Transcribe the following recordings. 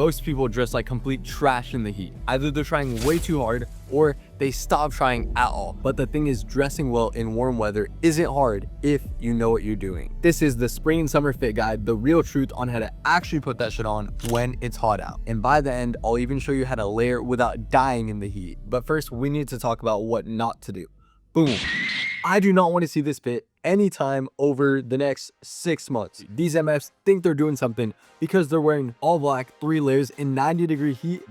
most people dress like complete trash in the heat. Either they're trying way too hard or they stop trying at all. But the thing is, dressing well in warm weather isn't hard if you know what you're doing. This is the spring and summer fit guide, the real truth on how to actually put that shit on when it's hot out. And by the end, I'll even show you how to layer without dying in the heat. But first, we need to talk about what not to do. Boom. I do not want to see this fit anytime over the next 6 months. These MFs think they're doing something because they're wearing all black, 3 layers in 90-degree heat.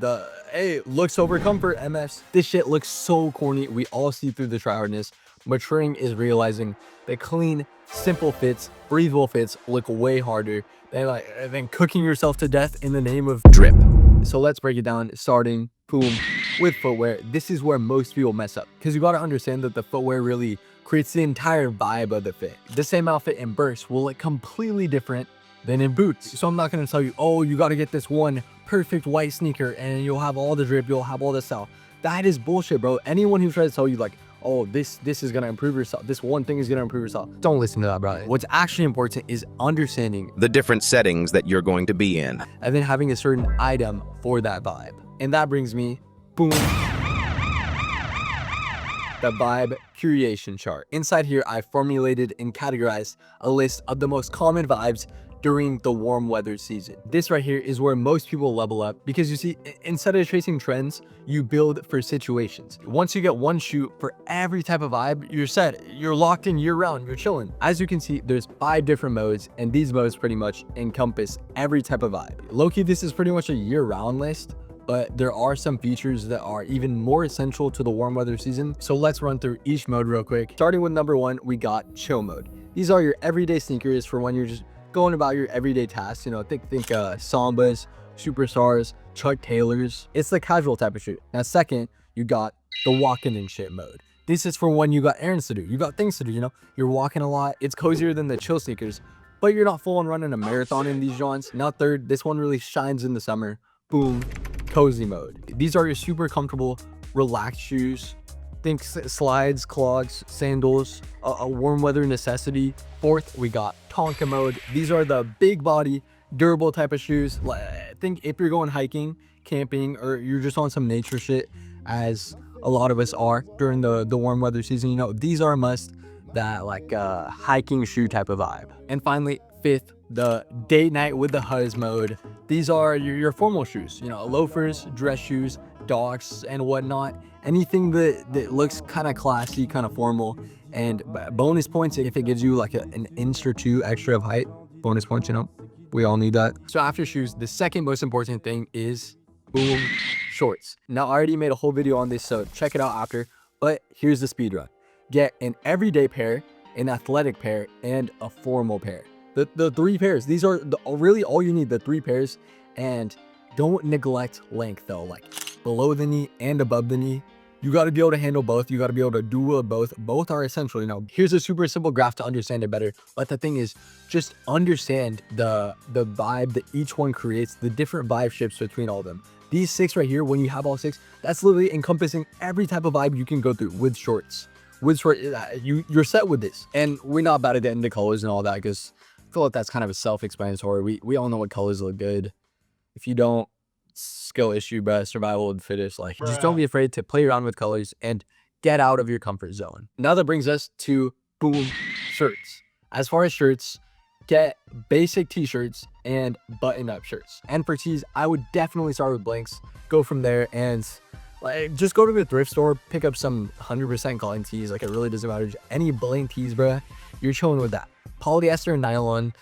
Hey, looks over comfort, MFs. This shit looks so corny. We all see through the tryhardness. Maturing is realizing that clean, simple fits, breathable fits look way harder than cooking yourself to death in the name of drip. So let's break it down, starting, boom, with footwear. This is where most people mess up, because you got to understand that the footwear really creates the entire vibe of the fit. The same outfit in bursts will look completely different than in boots. So I'm not going to tell you, oh, you got to get this one perfect white sneaker and you'll have all the drip, you'll have all the style. That is bullshit, bro. Anyone who tries to tell you like, oh, this is going to improve yourself, this one thing is going to improve yourself, don't listen to that, bro. What's actually important is understanding the different settings that you're going to be in, and then having a certain item for that vibe. And that brings me, boom, the vibe curation chart. Inside here, I formulated and categorized a list of the most common vibes during the warm weather season. This right here is where most people level up, because you see, instead of chasing trends, you build for situations. Once you get one shoe for every type of vibe, you're set. You're locked in year round, you're chilling. As you can see, there's 5 different modes, and these modes pretty much encompass every type of vibe. Low-key, this is pretty much a year-round list, but there are some features that are even more essential to the warm weather season. So let's run through each mode real quick. Starting with number 1, we got chill mode. These are your everyday sneakers for when you're just going about your everyday tasks. You know, think Sambas, Superstars, Chuck Taylors. It's the casual type of shoe. Now, second, you got the walking and shit mode. This is for when you got errands to do, you got things to do, you know, you're walking a lot. It's cozier than the chill sneakers, but you're not full on running a marathon in these joints. Now, third, this one really shines in the summer. Boom, cozy mode. These are your super comfortable, relaxed shoes. Think slides, clogs, sandals, a warm weather necessity. Fourth, we got Tonka mode. These are the big body, durable type of shoes. Think if you're going hiking, camping, or you're just on some nature shit, as a lot of us are during the warm weather season, you know, these are a must, that like hiking shoe type of vibe. And finally, fifth, the date night with the Huzz mode. These are your formal shoes, you know, loafers, dress shoes, docs, and whatnot. Anything that looks kind of classy, kind of formal. And bonus points if it gives you like an inch or 2 extra of height. Bonus points, you know, we all need that. So after shoes, the second most important thing is, boom, shorts. Now, I already made a whole video on this, so check it out after. But here's the speed run. Get an everyday pair, an athletic pair, and a formal pair. The 3 pairs. These are really all you need, the 3 pairs. And don't neglect length though, like below the knee and above the knee. You got to be able to handle both. You got to be able to do both. Both are essential, you know. Here's a super simple graph to understand it better. But the thing is, just understand the vibe that each one creates, the different vibe shifts between all of them. These 6 right here, when you have all 6, that's literally encompassing every type of vibe you can go through with shorts. With shorts, you're set with this. And we're not about to get into colors and all that, because I feel like that's kind of a self-explanatory. We all know what colors look good. If you don't, skill issue, but survival of the fittest. Like, just don't be afraid to play around with colors and get out of your comfort zone. Now that brings us to, boom, shirts. As far as shirts, get basic t-shirts and button-up shirts. And for tees, I would definitely start with blanks, go from there, and like just go to the thrift store, pick up some 100% cotton tees. Like, it really doesn't matter. Any blank tees, bruh, you're chilling with that. Polyester and nylon,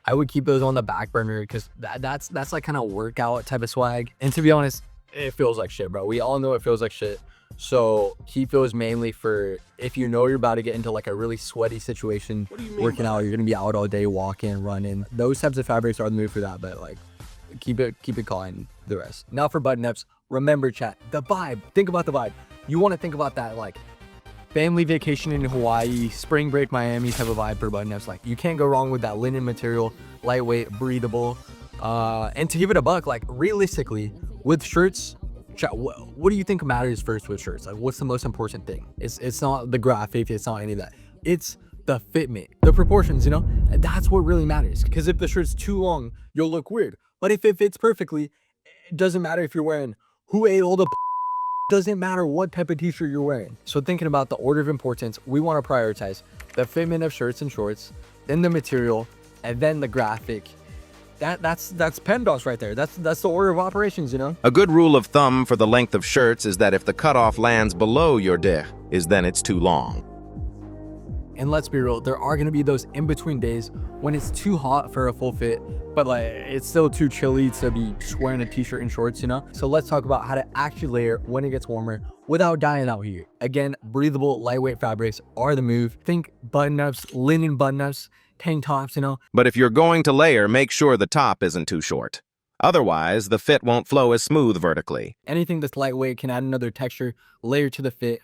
I would keep those on the back burner, because that's like kind of workout type of swag. And to be honest, it feels like shit, bro. We all know it feels like shit. So keep those mainly for if you know you're about to get into like a really sweaty situation, working out, you're gonna be out all day, walking, running. Those types of fabrics are the move for that, but like keep it cotton, the rest. Now for button-ups, remember chat, the vibe. Think about the vibe. You want to think about that like family vacation in Hawaii, spring break Miami type of vibe for button-ups. Like, you can't go wrong with that linen material, lightweight, breathable. And to give it a buck, like realistically with shirts, what do you think matters first with shirts? Like, what's the most important thing? It's not the graphic, it's not any of that. It's the fitment, the proportions, you know? And that's what really matters. Because if the shirt's too long, you'll look weird. But if it fits perfectly, It doesn't matter if you're wearing who ate all the doesn't matter what type of t-shirt you're wearing. So thinking about the order of importance, we want to prioritize the fitment of shirts and shorts, then the material, and then the graphic. That's PEMDAS right there. That's the order of operations, you know? A good rule of thumb for the length of shirts is that if the cutoff lands below your dick, then it's too long. And let's be real, there are going to be those in-between days when it's too hot for a full fit, but like it's still too chilly to be just wearing a t-shirt and shorts, you know? So let's talk about how to actually layer when it gets warmer without dying out here. Again, breathable, lightweight fabrics are the move. Think button-ups, linen button-ups, tank tops, you know? But if you're going to layer, make sure the top isn't too short. Otherwise, the fit won't flow as smooth vertically. Anything that's lightweight can add another texture, layer to the fit.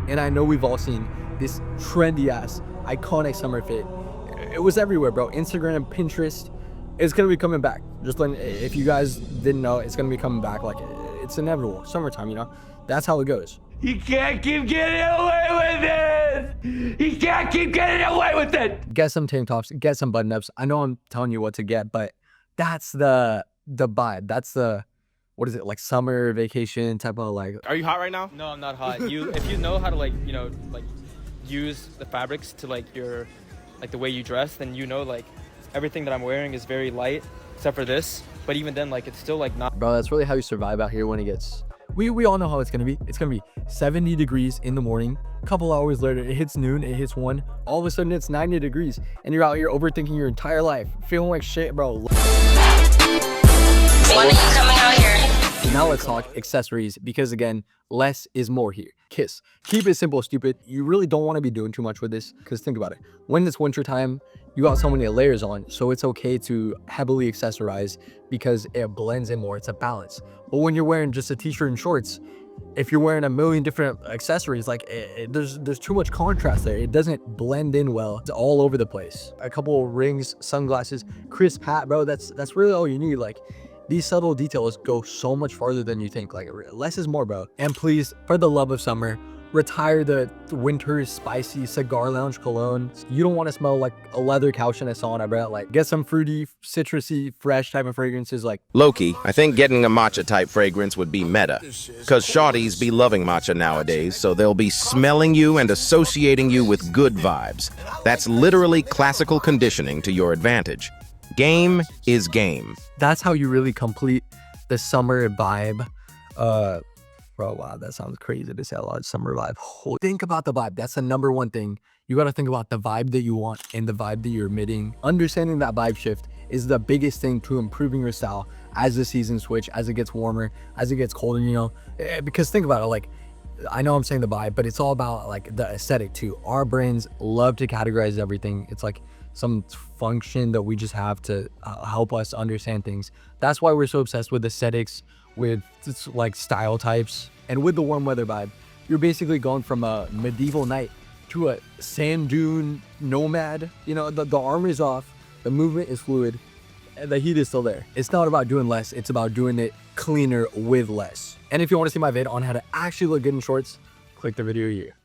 And I know we've all seen this trendy ass, iconic summer fit. It was everywhere, bro. Instagram, Pinterest. It's gonna be coming back. Just like, if you guys didn't know, it's gonna be coming back. Like, it's inevitable. Summertime, you know? That's how it goes. You can't keep getting away with it! You can't keep getting away with it! Get some tank tops, get some button ups. I know I'm telling you what to get, but that's the vibe. That's the, what is it, like summer vacation type of like. Are you hot right now? No, I'm not hot. If you know how to use the fabrics to your the way you dress, then everything that I'm wearing is very light except for this. But even then, it's still not. Bro, that's really how you survive out here when it gets. We all know how it's gonna be. It's gonna be 70 degrees in the morning. A couple hours later, it hits noon, it hits 1. All of a sudden, it's 90 degrees, and you're out here overthinking your entire life, feeling like shit, bro. When are you coming out here? Now let's talk accessories, because again, less is more here. Kiss. Keep it simple, stupid. You really don't want to be doing too much with this, because think about it. When it's winter time, you got so many layers on, so it's okay to heavily accessorize because it blends in more. It's a balance. But when you're wearing just a t-shirt and shorts, if you're wearing a million different accessories, there's too much contrast there. It doesn't blend in well. It's all over the place. A couple of rings, sunglasses, crisp hat, bro. That's really all you need. These subtle details go so much farther than you think. Less is more, bro. And please, for the love of summer, retire the winter spicy cigar lounge cologne. You don't want to smell like a leather couch in a sauna, bro. Get some fruity, citrusy, fresh type of fragrances. Loki, I think getting a matcha type fragrance would be meta. Cause shawties be loving matcha nowadays, so they'll be smelling you and associating you with good vibes. That's literally classical conditioning to your advantage. Game is game. That's how you really complete the summer vibe. Bro, wow, that sounds crazy to say a lot. Summer vibe. Think about the vibe. That's the number one thing. You got to think about the vibe that you want and the vibe that you're emitting. Understanding that vibe shift is the biggest thing to improving your style as the seasons switch, as it gets warmer, as it gets colder, you know? Because think about it, I know I'm saying the vibe, but it's all about the aesthetic too. Our brains love to categorize everything. It's some function that we just have to help us understand things. That's why we're so obsessed with aesthetics, with style types. And with the warm weather vibe, you're basically going from a medieval knight to a sand dune nomad. You know, the armor is off, the movement is fluid, and the heat is still there. It's not about doing less, it's about doing it cleaner with less. And if you want to see my vid on how to actually look good in shorts, click the video here.